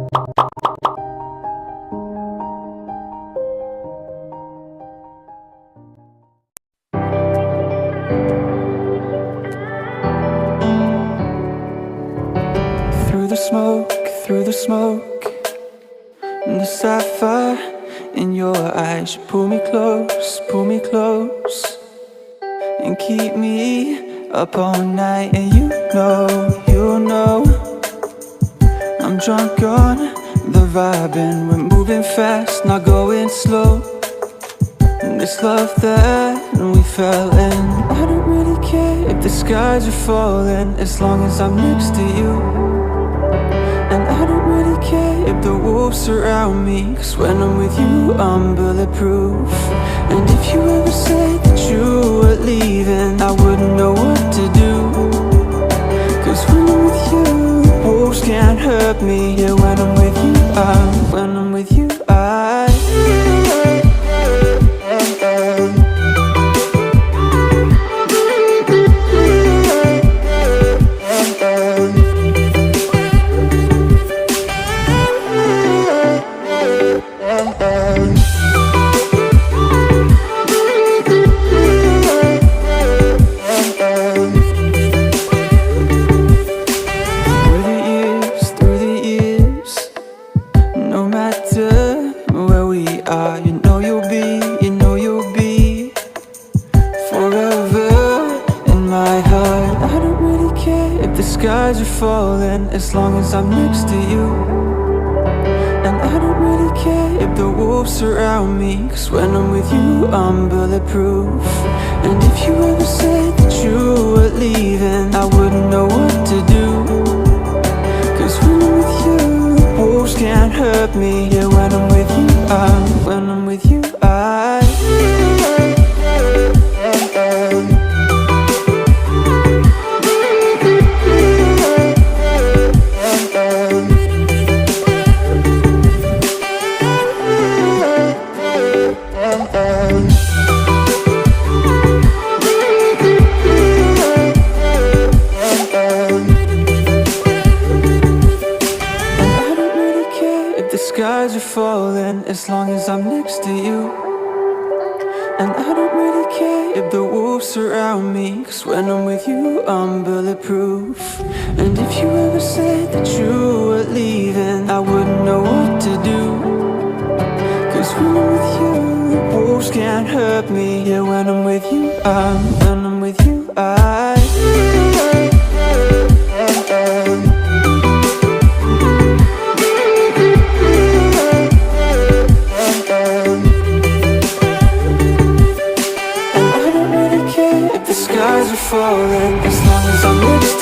Through the smoke, and the sapphire in your eyes. You pull me close, and keep me up all night. And you know, I'm drunk on the vibe, and we're moving fast, not going slow. And this love that we fell in, I don't really care if the skies are falling, as long as I'm next to you. And I don't really care if the wolves surround me, 'cause when I'm with you, I'm bulletproof. And if you ever said that you were leaving, I wouldn't know what to do. 'Cause when I'm with you, wolves can't hurt me. Yeah, when I'm with you, when I'm with you, skies are falling, as long as I'm next to you. And I don't really care if the wolves surround me, 'cause when I'm with you, I'm bulletproof. And if you ever said that you were leaving, I wouldn't know what to do. 'Cause when I'm with you, wolves can't hurt me. Yeah, when I'm with you, when I'm with you, skies are falling, as long as I'm next to you. And I don't really care if the wolves surround me, 'cause when I'm with you, I'm bulletproof. And if you ever said that you were leaving, I wouldn't know what to do. 'Cause when I'm with you, wolves can't hurt me. Yeah, when I'm with you, when I'm with you, skies are falling, as long as I'm next to you.